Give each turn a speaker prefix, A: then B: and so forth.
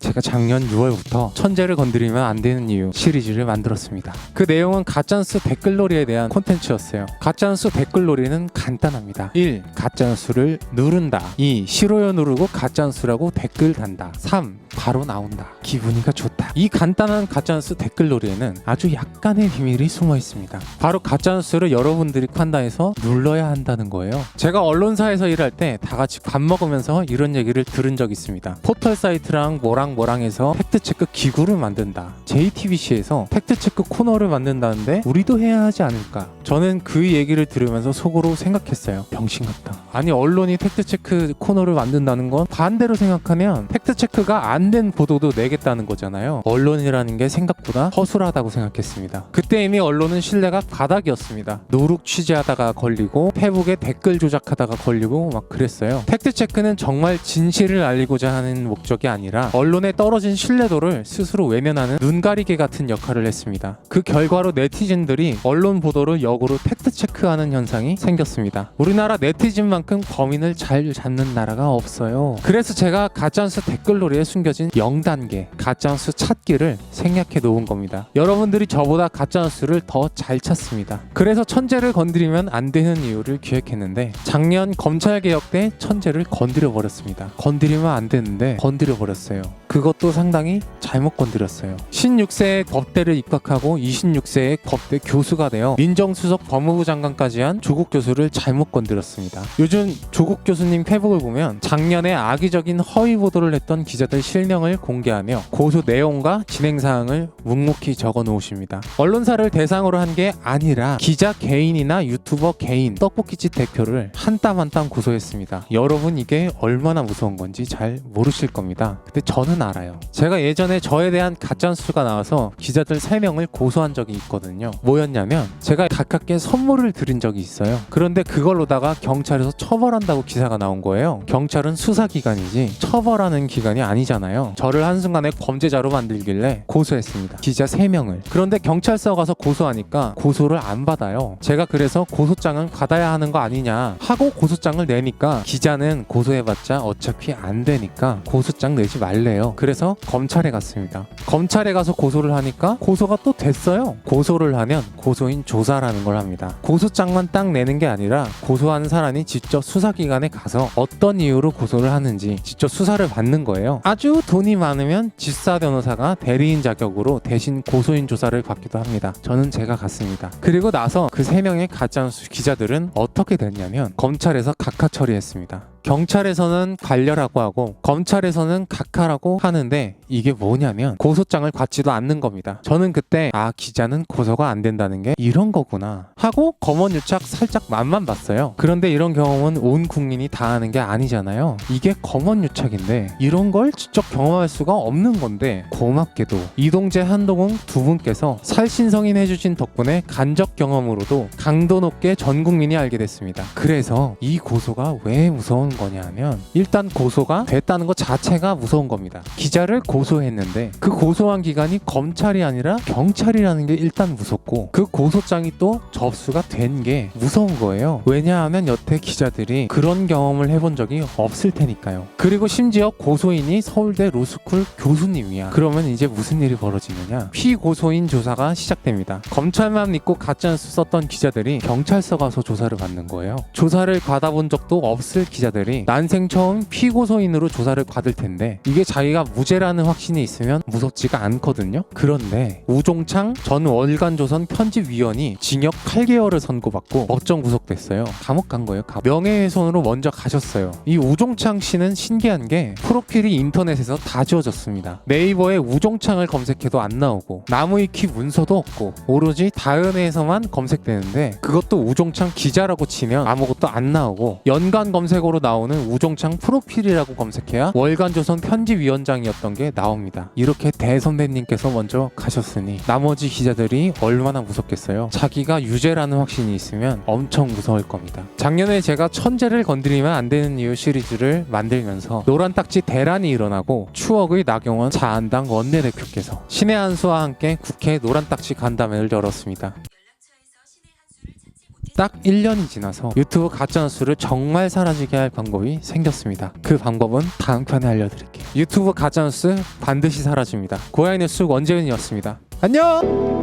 A: 제가 작년 6월부터 천재를 건드리면 안 되는 이유 시리즈를 만들었습니다. 그 내용은 가짜뉴스 댓글놀이에 대한 콘텐츠였어요. 가짜뉴스 댓글놀이는 간단합니다. 1. 가짜뉴스를 누른다. 2. 싫어요 누르고 가짜뉴스라고 댓글 단다. 3. 바로 나온다. 기분이가 좋다. 이 간단한 가짜뉴스 댓글놀이에는 아주 약간의 비밀이 숨어 있습니다. 바로 가짜뉴스를 여러분들이 판단해서 눌러야 한다는 거예요. 제가 언론사에서 일할 때 다 같이 밥 먹으면서 이런 얘기를 들은 적이 있습니다. 포털 사이트랑 뭐랑 해서 팩트체크 기구를 만든다. JTBC에서 팩트체크 코너를 만든다는데 우리도 해야 하지 않을까? 저는 그 얘기를 들으면서 속으로 생각했어요. 병신 같다. 아니 언론이 팩트체크 코너를 만든다는 건 반대로 생각하면 팩트체크가 안 된 보도도 내겠다는 거잖아요. 언론이라는 게 생각보다 허술하다고 생각했습니다. 그때 이미 언론은 신뢰가 바닥이었습니다. 노룩 취재하다가 걸리고 페북에 댓글 조작하다가 걸리고 막 그랬어요. 팩트체크는 정말 진실을 알리고자 하는 목적이 아니라 언론에 떨어진 신뢰도를 스스로 외면하는 눈가리개 같은 역할을 했습니다. 그 결과로 네티즌들이 언론 보도를 역으로 팩트체크하는 현상이 생겼습니다. 우리나라 네티즌만큼 범인을 잘 잡는 나라가 없어요. 그래서 제가 가짜뉴스 댓글놀이에 숨겨진 0단계 가짜뉴스 찾기를 생략해 놓은 겁니다. 여러분들이 저보다 가짜뉴스를 더 잘 찾습니다. 그래서 천재를 건드리면 안 되는 이유를 기획했는데 작년 검찰개혁 때 천재를 건드려 버렸습니다. 건드리면 안 되는데 건드려 버렸어요. 그것도 상당히 잘못 건드렸어요. 16세에 법대를 입학하고 26세에 법대 교수가 되어 민정수석 법무부 장관까지 한 조국 교수를 잘못 건드렸습니다. 요즘 조국 교수님 페북을 보면 작년에 악의적인 허위 보도를 했던 기자들 실명을 공개하며 고소 내용과 진행사항을 묵묵히 적어 놓으십니다. 언론사를 대상으로 한 게 아니라 기자 개인이나 유튜버 개인, 떡볶이집 대표를 한 땀 한 땀 고소했습니다. 여러분 이게 얼마나 무서운 건지 잘 모르실 겁니다. 근데 저는 알아요. 제가 예전에 저에 대한 가짜뉴스가 나와서 기자들 3명을 고소한 적이 있거든요. 뭐였냐면 제가 가깝게 선물을 드린 적이 있어요. 그런데 그걸로다가 경찰에서 처벌한다고 기사가 나온 거예요. 경찰은 수사기관이지 처벌하는 기관이 아니잖아요. 저를 한순간에 범죄자로 만들길래 고소했습니다. 기자 3명을. 그런데 경찰서 가서 고소하니까 고소를 안 받아요. 제가 그래서 고소장은 받아야 하는 거 아니냐 하고 고소장을 내니까 기자는 고소해봤자 어차피 안 되니까 고소장 내지 말래요. 그래서 검찰에 갔습니다. 검찰에 가서 고소를 하니까 고소가 또 됐어요. 고소를 하면 고소인 조사라는 걸 합니다. 고소장만 딱 내는 게 아니라 고소하는 사람이 직접 수사기관에 가서 어떤 이유로 고소를 하는지 직접 수사를 받는 거예요. 아주 돈이 많으면 집사 변호사가 대리인 자격으로 대신 고소인 조사를 받기도 합니다. 저는 제가 갔습니다. 그리고 나서 그 3명의 가짜뉴스 기자들은 어떻게 됐냐면 검찰에서 각하 처리했습니다. 경찰에서는 관려라고 하고 검찰에서는 각하라고 하는데 이게 뭐냐면 고소장을 받지도 않는 겁니다. 저는 그때 기자는 고소가 안 된다는 게 이런 거구나 하고 검언유착 살짝 맛만 봤어요. 그런데 이런 경험은 온 국민이 다 하는 게 아니잖아요. 이게 검언유착인데 이런 걸 직접 경험할 수가 없는 건데 고맙게도 이동재, 한동훈 두 분께서 살신성인 해주신 덕분에 간접 경험으로도 강도 높게 전 국민이 알게 됐습니다. 그래서 이 고소가 왜 무서운 거냐 하면 일단 고소가 됐다는 것 자체가 무서운 겁니다. 기자를 고소했는데 그 고소한 기관이 검찰이 아니라 경찰이라는 게 일단 무섭고 그 고소장이 또 접수가 된 게 무서운 거예요. 왜냐하면 여태 기자들이 그런 경험을 해본 적이 없을 테니까요. 그리고 심지어 고소인이 서울대 로스쿨 교수님이야. 그러면 이제 무슨 일이 벌어지느냐? 피고소인 조사가 시작됩니다. 검찰만 믿고 가짜뉴스 썼던 기자들이 경찰서 가서 조사를 받는 거예요. 조사를 받아본 적도 없을 기자들이 난생 처음 피고소인으로 조사를 받을 텐데 이게 자기가 무죄라는 확신이 있으면 무섭지가 않거든요. 그런데 우종창 전 월간조선 편집위원이 징역 8개월을 선고받고 법정 구속됐어요. 감옥 간 거예요. 명예훼손으로 먼저 가셨어요. 이 우종창 씨는 신기한 게 프로필이 인터넷에서 다 지워졌습니다. 네이버에 우종창을 검색해도 안 나오고 나무위키 문서도 없고 오로지 다은에서만 검색되는데 그것도 우종창 기자라고 치면 아무것도 안 나오고 연관 검색어로 나오는 우종창 프로필이라고 검색해야 월간조선 편집위원장이었던 게 나옵니다. 이렇게 대선배님께서 먼저 가셨으니 나머지 기자들이 얼마나 무섭겠어요. 자기가 유죄라는 확신이 있으면 엄청 무서울 겁니다. 작년에 제가 천재를 건드리면 안 되는 이유 시리즈를 만들면서 노란딱지 대란이 일어나고 추억의 나경원 자한당 원내대표께서 신의 한수와 함께 국회 노란딱지 간담회를 열었습니다. 딱 1년이 지나서 유튜브 가짜뉴스를 정말 사라지게 할 방법이 생겼습니다. 그 방법은 다음 편에 알려드릴게요. 유튜브 가짜뉴스 반드시 사라집니다. 고양이의 쑥 원재은이었습니다. 안녕.